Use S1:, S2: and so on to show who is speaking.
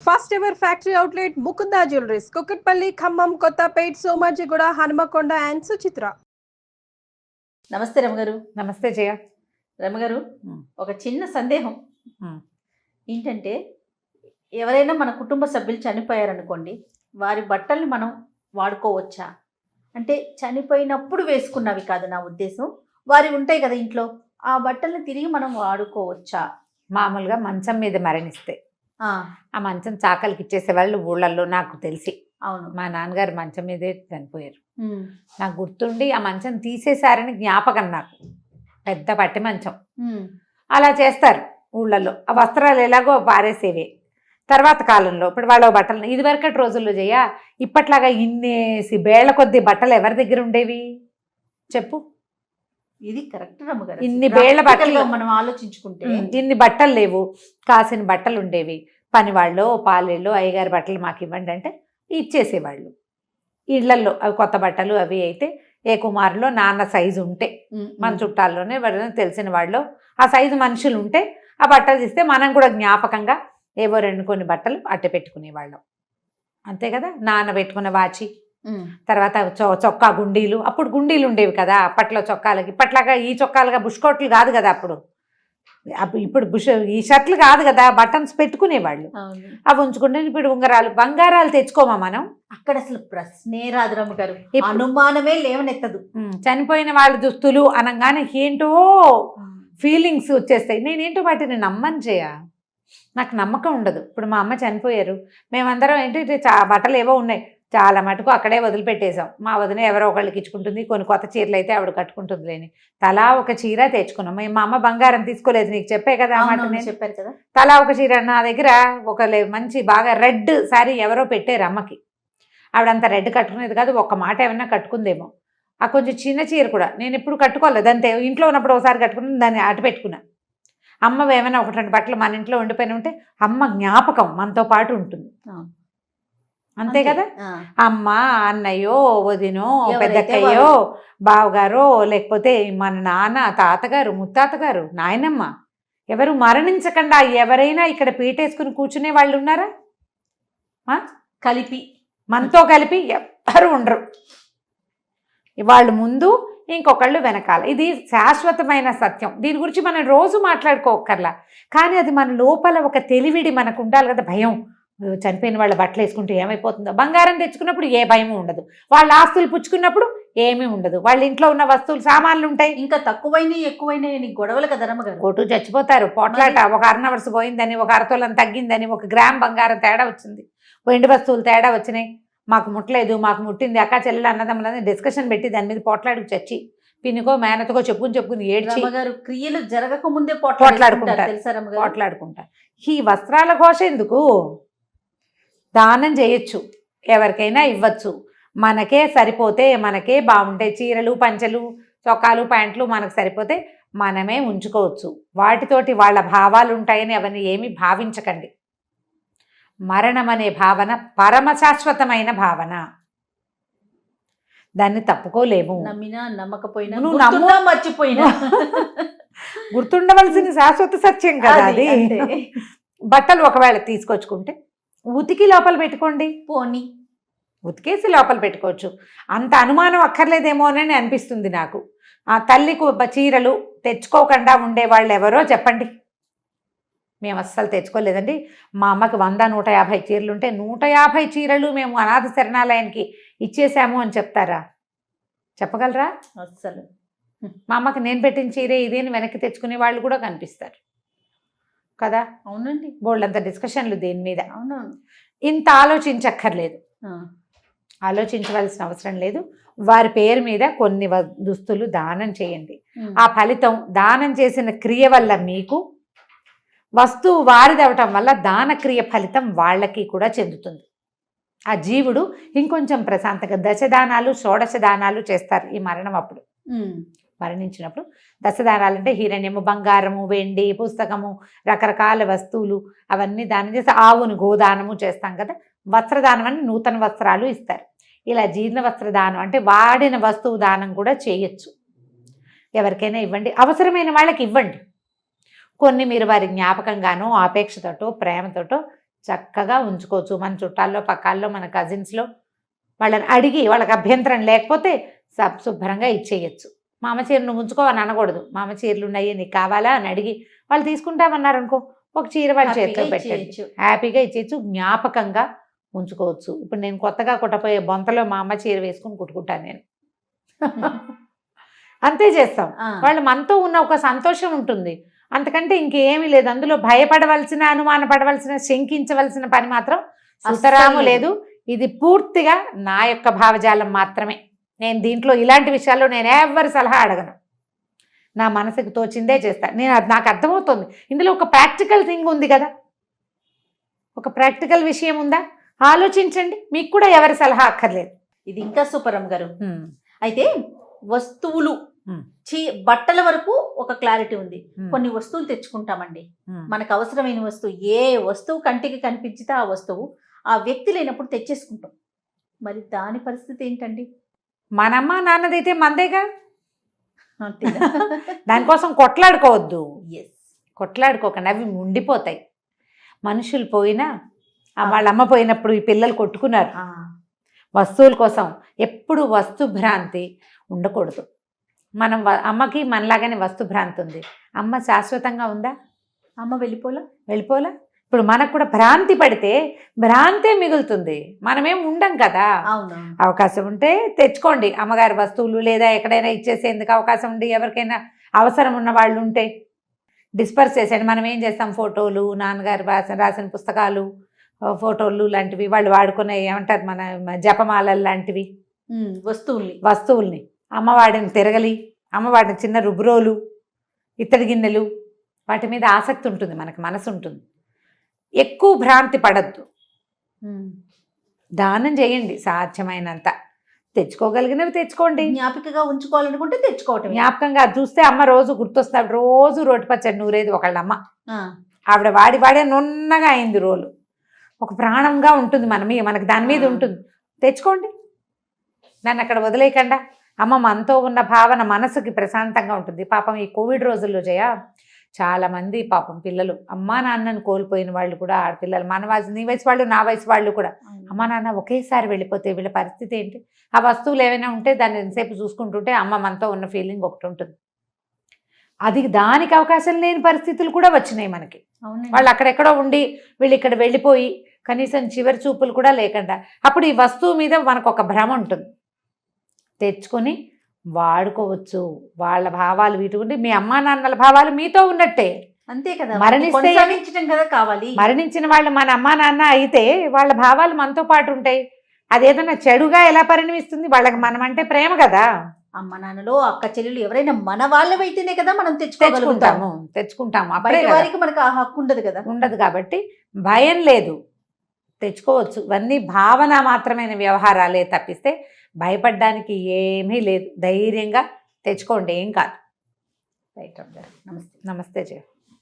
S1: First ever factory outlet Mukunda jewelleries Kukatpally, Khammam, Kothapet, Somajiguda, Hanamkonda and Suchitra.
S2: నమస్తే రమగారు.
S3: నమస్తే జయ.
S2: రమగారు, ఒక చిన్న సందేహం ఏంటంటే, ఎవరైనా మన కుటుంబ సభ్యులు చనిపోయారనుకోండి, వారి బట్టల్ని మనం వాడుకోవచ్చా? అంటే చనిపోయినప్పుడు వేసుకున్నవి కాదు నా ఉద్దేశం, వారి ఉంటాయి కదా ఇంట్లో, ఆ బట్టల్ని తిరిగి మనం వాడుకోవచ్చా?
S3: మామూలుగా మంచం మీద మరణిస్తే ఆ మంచం చాకలికి ఇచ్చేసేవాళ్ళు ఊళ్ళల్లో నాకు తెలిసి.
S2: అవును,
S3: మా నాన్నగారు మంచం మీదే చనిపోయారు. నాకు గుర్తుండి ఆ మంచం తీసేశారని జ్ఞాపకం నాకు. పెద్ద పట్టి మంచం అలా చేస్తారు ఊళ్ళల్లో. ఆ వస్త్రాలు ఎలాగో పారేసేవే. తర్వాత కాలంలో ఇప్పుడు వాళ్ళ బట్టలు ఇదివరకటి రోజుల్లో చేయ ఇప్పట్లాగా ఇన్నేసి బేళ్ల కొద్ది బట్టలు ఎవరి దగ్గర ఉండేవి చెప్పు?
S2: ఇది కరెక్ట్ రమ్మగారు.
S3: ఇన్ని బేళ్ల బట్టలు
S2: మనం ఆలోచించుకుంటే
S3: ఇన్ని బట్టలు లేవు, కాసిన బట్టలు ఉండేవి. పనివాళ్ళు, పాలేళ్ళు, అయ్యగారి బట్టలు మాకు ఇవ్వండి అంటే ఇచ్చేసేవాళ్ళు. ఇళ్లల్లో అవి కొత్త బట్టలు అవి అయితే ఏ కుమారులో నాన్న సైజు ఉంటే, మన చుట్టాల్లోనే వాళ్ళని తెలిసిన వాళ్ళు ఆ సైజు మనుషులు ఉంటే ఆ బట్టలు ఇస్తే మనం కూడా జ్ఞాపకంగా ఏవో కొన్ని బట్టలు అట్ట పెట్టుకునేవాళ్ళం. అంతే కదా. నాన్న పెట్టుకున్న వాచి, తర్వాత చొక్కా గుండీలు. అప్పుడు గుండీలు ఉండేవి కదా అప్పట్లో చొక్కాలకి. ఇప్పట్లాగా ఈ చొక్కాలుగా బుష్కోట్లు కాదు కదా అప్పుడు. ఇప్పుడు ఈ షర్ట్లు కాదు కదా, బటన్స్ పెట్టుకునేవాళ్ళు. అవి ఉంచుకుంటే ఇప్పుడు ఉంగరాలు బంగారాలు తెచ్చుకోమా మనం?
S2: అక్కడ అసలు ప్రశ్నే రాదు రమ్మగారు, అనుమానమే లేవనెత్తదు.
S3: చనిపోయిన వాళ్ళ దుస్తులు అనగానే ఏంటో ఫీలింగ్స్ వచ్చేస్తాయి. నేనేంటో వాటిని నమ్మని చేయ, నాకు నమ్మకం ఉండదు. ఇప్పుడు మా అమ్మ చనిపోయారు, మేమందరం ఏంటి బట్టలు ఏవో ఉన్నాయి, చాలా మటుకు అక్కడే వదిలిపెట్టేశాం. మా వదిన ఎవరో ఒకళ్ళకి ఇచ్చుకుంటుంది, కొన్ని కొత్త చీరలు అయితే ఆవిడ కట్టుకుంటుంది లేని. తలా ఒక చీర తెచ్చుకున్నాం. మా అమ్మ బంగారం తీసుకోలేదు, నీకు చెప్పే కదా మాట. నేను
S2: చెప్పారు కదా,
S3: తలా ఒక చీర. నా దగ్గర ఒక మంచి బాగా రెడ్ శారీ ఎవరో పెట్టారు అమ్మకి. ఆవిడంత రెడ్ కట్టుకునేది కాదు, ఒక్క మాట ఏమన్నా కట్టుకుందేమో. ఆ కొంచెం చిన్న చీర కూడా నేను ఎప్పుడు కట్టుకోలేదు, అంతే. ఇంట్లో ఉన్నప్పుడు ఒకసారి కట్టుకుని దాన్ని అటు పెట్టుకున్నా. అమ్మ ఏమైనా ఒకటి రెండు బట్టలు మన ఇంట్లో ఉండిపోయిన ఉంటే అమ్మ జ్ఞాపకం మనతో పాటు ఉంటుంది. అంతే కదా. అమ్మ, అన్నయ్యో, వదినో, పెద్దక్కయ్యో, బావగారో, లేకపోతే మన నాన్న, తాతగారు, ముత్తాతగారు, నాయనమ్మ, ఎవరు మరణించకుండా ఎవరైనా ఇక్కడ పీటేసుకుని కూర్చునే వాళ్ళు ఉన్నారా?
S2: కలిపి
S3: మనతో కలిపి ఎవ్వరు ఉండరు. వాళ్ళు ముందు, ఇంకొకళ్ళు వెనకాల. ఇది శాశ్వతమైన సత్యం. దీని గురించి మనం రోజు మాట్లాడుకోకర్లా, కానీ అది మన లోపల ఒక తెలివిడి మనకు ఉండాలి కదా. భయం, చనిపోయిన వాళ్ళ బట్టలు వేసుకుంటే ఏమైపోతుందో. బంగారం తెచ్చుకున్నప్పుడు ఏ భయం ఉండదు, వాళ్ళ ఆస్తులు పుచ్చుకున్నప్పుడు ఏమీ ఉండదు. వాళ్ళ ఇంట్లో ఉన్న వస్తువులు, సామాన్లు ఉంటాయి.
S2: ఇంకా తక్కువైనా ఎక్కువైనా గొడవలు కదా రమ్మగారు.
S3: కొట్టు చచ్చిపోతారు, పోట్లాట. ఒక అర్నవర్స్ పోయిందని, ఒక అరతోలం తగ్గిందని, 1 గ్రామ్ బంగారం తేడా వచ్చింది, వెండి వస్తువులు తేడా వచ్చినాయి, మాకు ముట్టలేదు, మాకు ముట్టింది, అక్క చెల్లెలు అన్నదమ్ములని డిస్కషన్ పెట్టి దాని మీద పోట్లాడుకు చచ్చి పిన్నికో మేనతకో చెప్పుకుని ఏడ్చి
S2: క్రియలు జరగక ముందే
S3: పోట్లాడుకుంటారు. ఈ వస్త్రాల ఘోష ఎందుకు? దానం చేయొచ్చు, ఎవరికైనా ఇవ్వచ్చు. మనకే సరిపోతే, మనకే బాగుంటాయి చీరలు, పంచలు, చొక్కాలు, ప్యాంట్లు మనకు సరిపోతే మనమే ఉంచుకోవచ్చు. వాటితోటి వాళ్ళ భావాలు ఉంటాయని అవన్నీ ఏమీ భావించకండి. మరణం అనే భావన పరమ శాశ్వతమైన భావన, దాన్ని తప్పుకోలేము.
S2: నమ్మినా నమ్మకపోయినా,
S3: నువ్వు నమ్మునా
S2: మర్చిపోయినా
S3: గుర్తుండవలసిన శాశ్వత సత్యం కదా అది. బట్టలు ఒకవేళ తీసుకొచ్చుకుంటే ఉతికి లోపల పెట్టుకోండి,
S2: పోనీ
S3: ఉతికేసి లోపల పెట్టుకోవచ్చు. అంత అనుమానం అక్కర్లేదేమోనని అనిపిస్తుంది నాకు. ఆ తల్లికి చీరలు తెచ్చుకోకుండా ఉండేవాళ్ళు ఎవరో చెప్పండి. మేము అస్సలు తెచ్చుకోలేదండి. మా అమ్మకి 100-150 చీరలు ఉంటే 150 చీరలు మేము అనాథ శరణాలయానికి ఇచ్చేసాము అని చెప్తారా? చెప్పగలరా?
S2: అస్సలు.
S3: మా అమ్మకి నేను పెట్టిన చీరే ఇదేని వెనక్కి తెచ్చుకునే వాళ్ళు కూడా కనిపిస్తారు కదా.
S2: అవునండి,
S3: బోల్డంత డిస్కషన్లు దేని మీద.
S2: అవునవును.
S3: ఇంత ఆలోచించక్కర్లేదు, ఆలోచించవలసిన అవసరం లేదు. వారి పేరు మీద కొన్ని దుస్తులు దానం చేయండి. ఆ ఫలితం దానం చేసిన క్రియ వల్ల మీకు, వస్తువు వారిదవటం వల్ల దానక్రియ ఫలితం వాళ్ళకి కూడా చెందుతుంది. ఆ జీవుడు ఇంకొంచెం ప్రశాంతంగా. దశదానాలు, షోడశదానాలు చేస్తారు ఈ మరణం అప్పుడు. మరణించినప్పుడు దశదానాలు అంటే హిరణ్యము, బంగారము, వెండి, పుస్తకము, రకరకాల వస్తువులు అవన్నీ దానం చేసి, ఆవును గోదానము చేస్తాం కదా. వస్త్రదానం అని నూతన వస్త్రాలు ఇస్తారు. ఇలా జీర్ణ వస్త్రదానం అంటే వాడిన వస్తువు దానం కూడా చేయొచ్చు. ఎవరికైనా ఇవ్వండి, అవసరమైన వాళ్ళకి ఇవ్వండి. కొన్ని మీరు వారి జ్ఞాపకంగానో, ఆపేక్షతోటో, ప్రేమతోటో చక్కగా ఉంచుకోవచ్చు. మన చుట్టాల్లో పక్కాల్లో మన కజిన్స్లో వాళ్ళని అడిగి వాళ్ళకి అభ్యంతరం లేకపోతే శుభ్రంగా ఇచ్చేయచ్చు. మామ చీర నువ్వు ఉంచుకోవని అనకూడదు. మామ చీరలు ఉన్నాయి నీకు కావాలా అని అడిగి వాళ్ళు తీసుకుంటామన్నారు అనుకో, ఒక చీర వాళ్ళ చేతిలో పెట్టచ్చు, హ్యాపీగా ఇచ్చేయచ్చు, జ్ఞాపకంగా ఉంచుకోవచ్చు. ఇప్పుడు నేను కొత్తగా కుట్టపోయే బొంతలో మా అమ్మ చీర వేసుకుని కుట్టుకుంటాను నేను. అంతే చేస్తాం. వాళ్ళు మనతో ఉన్న ఒక సంతోషం ఉంటుంది, అంతకంటే ఇంకేమీ లేదు. అందులో భయపడవలసిన, అనుమానపడవలసిన, శంకించవలసిన పని మాత్రం సుతరాము లేదు. ఇది పూర్తిగా నా యొక్క భావజాలం మాత్రమే. నేను దీంట్లో ఇలాంటి విషయాల్లో నేను ఎవరి సలహా అడగను, నా మనసుకు తోచిందే చేస్తాను. నాకు అర్థమవుతుంది ఇందులో ఒక ప్రాక్టికల్ థింగ్ ఉంది కదా, ఒక ప్రాక్టికల్ విషయం ఉందా, ఆలోచించండి. మీకు కూడా ఎవరి సలహా అక్కర్లేదు.
S2: ఇది ఇంకా సూపర్ అమ్మ గారు. అయితే వస్తువులు బట్టల వరకు ఒక క్లారిటీ ఉంది. కొన్ని వస్తువులు తెచ్చుకుంటామండి, మనకు అవసరమైన వస్తువు, ఏ వస్తువు కంటికి కనిపించితే ఆ వస్తువు ఆ వ్యక్తి లేనప్పుడు తెచ్చేసుకుంటాం. మరి దాని పరిస్థితి ఏంటండి?
S3: మనమ్మ నాన్నదైతే మందేగా, దానికోసం కొట్లాడుకోవద్దు. కొట్లాడుకోకండి, అవి ఉండిపోతాయి. మనుషులు పోయినా, వాళ్ళ అమ్మ పోయినప్పుడు ఈ పిల్లలు కొట్టుకున్నారు వస్తువుల కోసం. ఎప్పుడు వస్తు భ్రాంతి ఉండకూడదు. మనం అమ్మకి మనలాగానే వస్తు భ్రాంతి ఉంది. అమ్మ శాశ్వతంగా ఉందా? అమ్మ వెళ్ళిపోలా. ఇప్పుడు మనకు కూడా భ్రాంతి పడితే భ్రాంతే మిగులుతుంది, మనమేం ఉండం కదా. అవకాశం ఉంటే తెచ్చుకోండి అమ్మగారి వస్తువులు, లేదా ఎక్కడైనా ఇచ్చేసేందుకు అవకాశం ఉండి ఎవరికైనా అవసరం ఉన్న వాళ్ళు ఉంటే డిస్పర్స్ చేసేయండి. మనం ఏం చేస్తాం, ఫోటోలు, నాన్నగారు రాసిన పుస్తకాలు, ఫోటోలు లాంటివి, వాళ్ళు వాడుకునే ఏమంటారు మన జపమాలలు లాంటివి వస్తువుల్ని, అమ్మ వాడిన తిరగలి, అమ్మ వాడిన చిన్న రుబ్రోలు, ఇత్తడి గిన్నెలు, వాటి మీద ఆసక్తి ఉంటుంది, మనకు మనసు ఉంటుంది. ఎక్కువ భ్రాంతి పడద్దు, దానం చేయండి సాధ్యమైనంత. తెచ్చుకోగలిగినవి తెచ్చుకోండి,
S2: జ్ఞాపికగా ఉంచుకోవాలనుకుంటే తెచ్చుకోవటం.
S3: జ్ఞాపకంగా చూస్తే అమ్మ రోజు గుర్తొస్తాడు. రోజు రోటి పచ్చడి నూరేది ఒకళ్ళ అమ్మ, ఆవిడ వాడే నున్నగా అయింది రోలు, ఒక ప్రాణంగా ఉంటుంది మనకు దాని మీద ఉంటుంది. తెచ్చుకోండి, దాన్ని అక్కడ వదిలేయకుండా. అమ్మ మనతో ఉన్న భావన మనసుకి ప్రశాంతంగా ఉంటుంది. పాపం ఈ కోవిడ్ రోజుల్లో చాలామంది పాపం పిల్లలు అమ్మా నాన్నను కోల్పోయిన వాళ్ళు కూడా, ఆడపిల్లలు, నీ వయసు వాళ్ళు, నా వయసు వాళ్ళు కూడా అమ్మా నాన్న ఒకేసారి వెళ్ళిపోతే వీళ్ళ పరిస్థితి ఏంటి? ఆ వస్తువులు ఏమైనా ఉంటే దాన్ని ఎంతసేపు చూసుకుంటుంటే అమ్మ మనతో ఉన్న ఫీలింగ్ ఒకటి ఉంటుంది. అది దానికి అవకాశం లేని పరిస్థితులు కూడా వచ్చినాయి మనకి. వాళ్ళు అక్కడెక్కడో ఉండి వీళ్ళు ఇక్కడ వెళ్ళిపోయి కనీసం చివరి చూపులు కూడా లేకుండా, అప్పుడు ఈ వస్తువు మీద మనకు ఒక భ్రమ ఉంటుంది. తెచ్చుకొని వాడుకోవచ్చు. వాళ్ళ భావాలు వీటి ఉండి, మీ అమ్మా నాన్నల భావాలు మీతో ఉన్నట్టే.
S2: అంతే కదా,
S3: మరణిస్తే
S2: కదా కావాలి.
S3: మరణించిన వాళ్ళు మన అమ్మా నాన్న అయితే వాళ్ళ భావాలు మనతో పాటు ఉంటాయి. అదేదన్నా చెడుగా ఎలా పరిణమిస్తుంది? వాళ్ళకి మనం అంటే ప్రేమ కదా.
S2: అమ్మ నాన్నలో అక్క చెల్లెలు ఎవరైనా మన వాళ్ళవైతేనే కదా మనం తెచ్చుకుంటాము. వారికి మనకు ఆ హక్కు ఉండదు కదా.
S3: ఉండదు కాబట్టి భయం లేదు, తెచ్చుకోవచ్చు. ఇవన్నీ భావన మాత్రమైన వ్యవహారాలే తప్పిస్తే భయపడడానికి ఏమీ లేదు. ధైర్యంగా తెచ్చుకోండి, ఏం కాదు.
S2: రైట్. నమస్తే.
S3: నమస్తే జయ.